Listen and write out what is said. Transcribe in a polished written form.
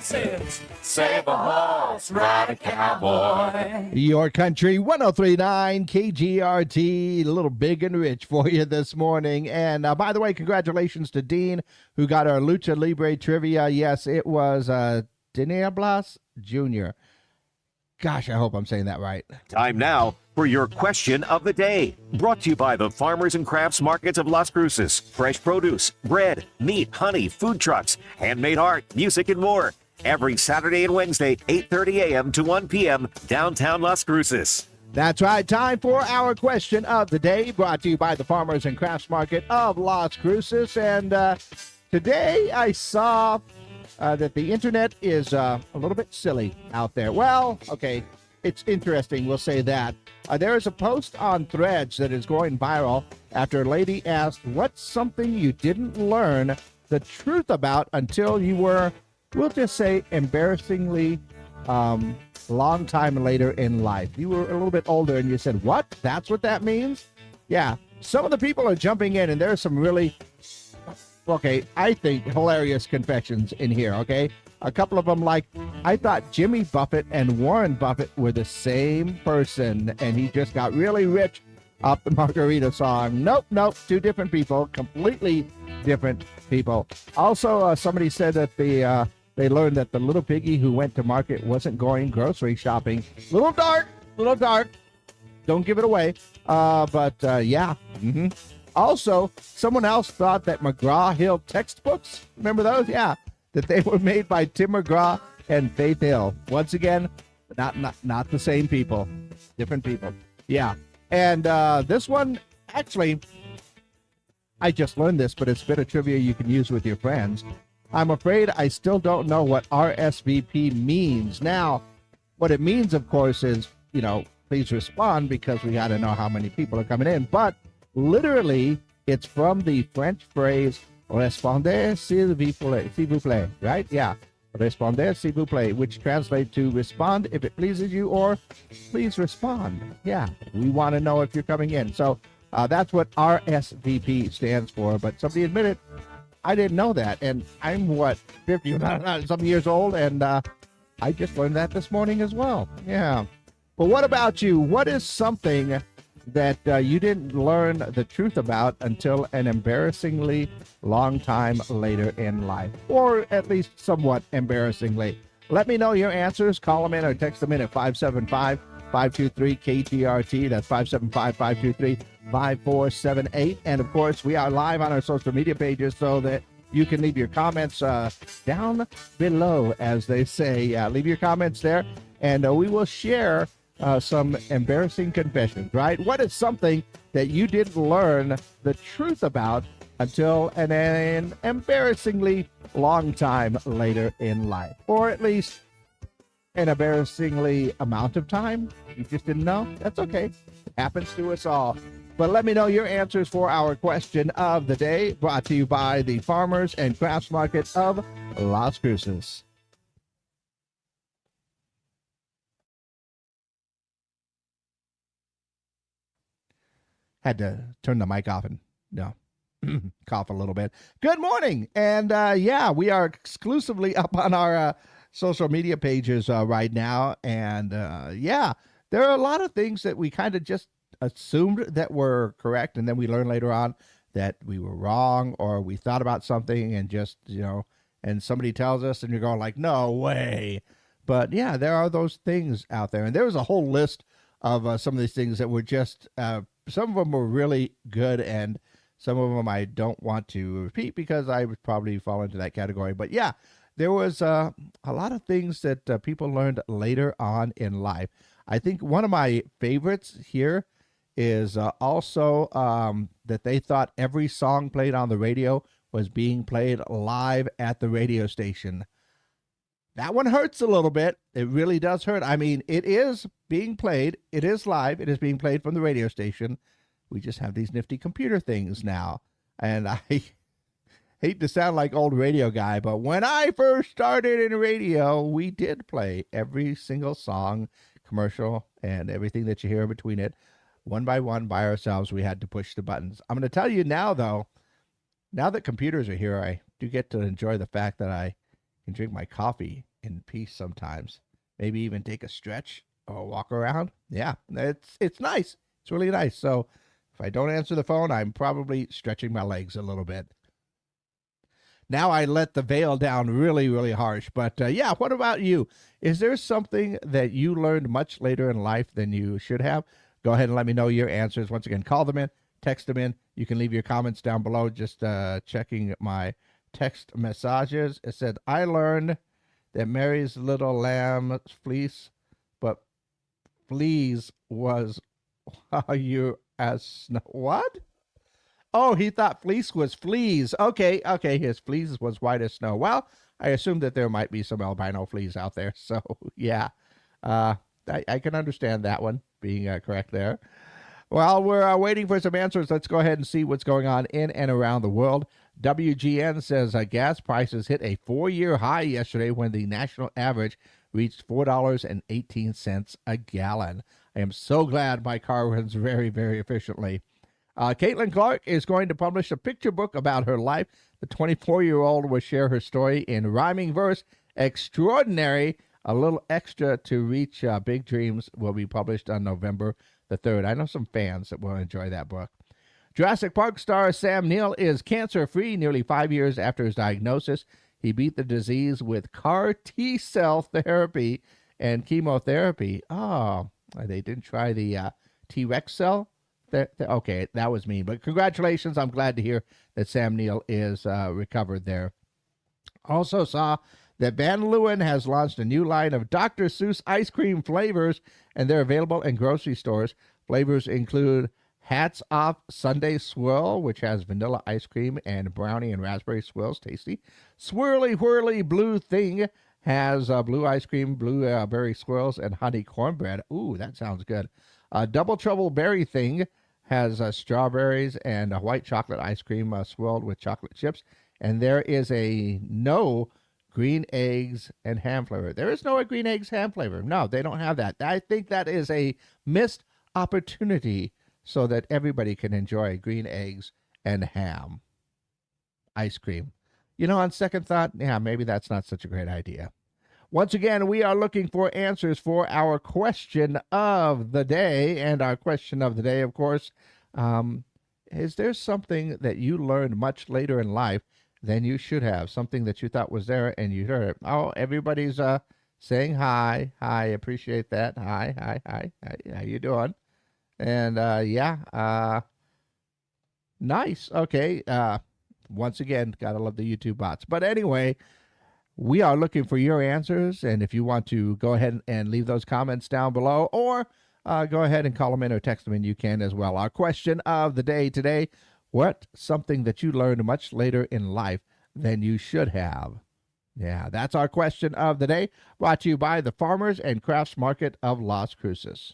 horses, save a horse, ride a cowboy. Your country 1039 KGRT, a little big and rich for you this morning. And by the way, congratulations to Dean, who got our Lucha Libre trivia. Yes, it was Daniel Blas Jr. Gosh, I hope I'm saying that right. Time now for your question of the day. Brought to you by the Farmers and Crafts Markets of Las Cruces. Fresh produce, bread, meat, honey, food trucks, handmade art, music, and more. Every Saturday and Wednesday, 8:30 a.m. to 1 p.m., downtown Las Cruces. That's right. Time for our question of the day, brought to you by the Farmers and Crafts Market of Las Cruces. And today I saw that the internet is a little bit silly out there. Well, okay, it's interesting, we'll say that. There is a post on Threads that is going viral after a lady asked, what's something you didn't learn the truth about until you were, we'll just say, embarrassingly long time later in life. You were a little bit older and you said, what? That's what that means? Yeah, some of the people are jumping in, and there's some really, okay, I think hilarious confessions in here, okay? A couple of them, like, I thought Jimmy Buffett and Warren Buffett were the same person, and he just got really rich off the Margarita song. Nope, two different people, completely different people. Also, somebody said that they learned that the little piggy who went to market wasn't going grocery shopping. Little dark. Don't give it away. But yeah. Mm-hmm. Also, someone else thought that McGraw-Hill textbooks, remember those? Yeah, that they were made by Tim McGraw and Faith Hill. Once again, not the same people, different people. Yeah, and this one, actually, I just learned this, but it's a bit of trivia you can use with your friends. I'm afraid I still don't know what RSVP means. Now, what it means, of course, is, please respond, because we got to know how many people are coming in, but literally, it's from the French phrase "Répondez s'il vous plaît," right? Yeah, "Répondez s'il vous plaît," which translates to "respond if it pleases you," or "please respond." Yeah, we want to know if you're coming in. So that's what RSVP stands for. But somebody admitted, I didn't know that, and I'm 50 some years old, and I just learned that this morning as well. Yeah. But what about you? What is something that you didn't learn the truth about until an embarrassingly long time later in life, or at least somewhat embarrassingly? Let me know your answers. Call them in or text them in at 575-523-KTRT. That's 575-523-5478. And of course, we are live on our social media pages, so that you can leave your comments down below, as they say. Leave your comments there, and we will share some embarrassing confessions, right? What is something that you didn't learn the truth about until an embarrassingly long time later in life? Or at least an embarrassingly amount of time you just didn't know? That's okay. It happens to us all. But let me know your answers for our question of the day, brought to you by the Farmers and Crafts Market of Las Cruces. Had to turn the mic off and cough a little bit. Good morning. And yeah, we are exclusively up on our social media pages right now. And yeah, there are a lot of things that we kind of just assumed that were correct, and then we learn later on that we were wrong, or we thought about something and just, and somebody tells us and you're going like, no way. But yeah, there are those things out there. And there was a whole list of some of these things that were just some of them were really good, and some of them I don't want to repeat because I would probably fall into that category. But yeah, there was a lot of things that people learned later on in life. I think one of my favorites here is also that they thought every song played on the radio was being played live at the radio station. That one hurts a little bit. It really does hurt. I mean, it is being played. It is live. It is being played from the radio station. We just have these nifty computer things now. And I hate to sound like old radio guy, but when I first started in radio, we did play every single song, commercial, and everything that you hear in between it. One by one, by ourselves, we had to push the buttons. I'm going to tell you now, though, now that computers are here, I do get to enjoy the fact that I can drink my coffee in peace sometimes. Maybe even take a stretch or walk around. Yeah, it's nice. It's really nice. So if I don't answer the phone, I'm probably stretching my legs a little bit. Now I let the veil down really, really harsh. But yeah, what about you? Is there something that you learned much later in life than you should have? Go ahead and let me know your answers. Once again, call them in, text them in. You can leave your comments down below. Just checking my text messages. It said, I learned that Mary's little lamb fleece, but fleas was you as what? Oh, he thought fleece was fleas. Okay, his fleas was white as snow. Well, I assume that there might be some albino fleas out there. So, yeah, I can understand that one being correct there. While we're waiting for some answers, let's go ahead and see what's going on in and around the world. WGN says gas prices hit a 4-year high yesterday when the national average reached $4.18 a gallon. I am so glad my car runs very, very efficiently. Caitlin Clark is going to publish a picture book about her life. The 24-year-old will share her story in rhyming verse. Extraordinary. A little extra to reach big dreams will be published on November the 3rd. I know some fans that will enjoy that book. Jurassic Park star Sam Neill is cancer-free nearly 5 years after his diagnosis. He beat the disease with CAR T-cell therapy and chemotherapy. Oh, they didn't try the T-Rex cell? Okay, that was mean. But congratulations. I'm glad to hear that Sam Neill is recovered there. Also saw that Van Leeuwen has launched a new line of Dr. Seuss ice cream flavors, and they're available in grocery stores. Flavors include Hats Off Sundae Swirl, which has vanilla ice cream and brownie and raspberry swirls. Tasty. Swirly Whirly Blue Thing has blue ice cream, blueberry swirls, and honey cornbread. Ooh, that sounds good. Double Trouble Berry Thing has strawberries and a white chocolate ice cream swirled with chocolate chips. And there is a no green eggs and ham flavor. There is no green eggs ham flavor. No, they don't have that. I think that is a missed opportunity so that everybody can enjoy green eggs and ham ice cream. You know, on second thought, yeah, maybe that's not such a great idea. Once again, we are looking for answers for our question of the day. And our question of the day, of course, is there something that you learned much later in life than you should have? Something that you thought was there and you heard it. Oh, everybody's saying hi. Hi, appreciate that. Hi. How you doing? And nice. Okay. Once again, gotta love the YouTube bots. But anyway, we are looking for your answers, and if you want to go ahead and leave those comments down below, or go ahead and call them in or text them in, you can as well. Our question of the day today, what's something that you learned much later in life than you should have? Yeah, that's our question of the day, brought to you by the Farmers and Crafts Market of Las Cruces.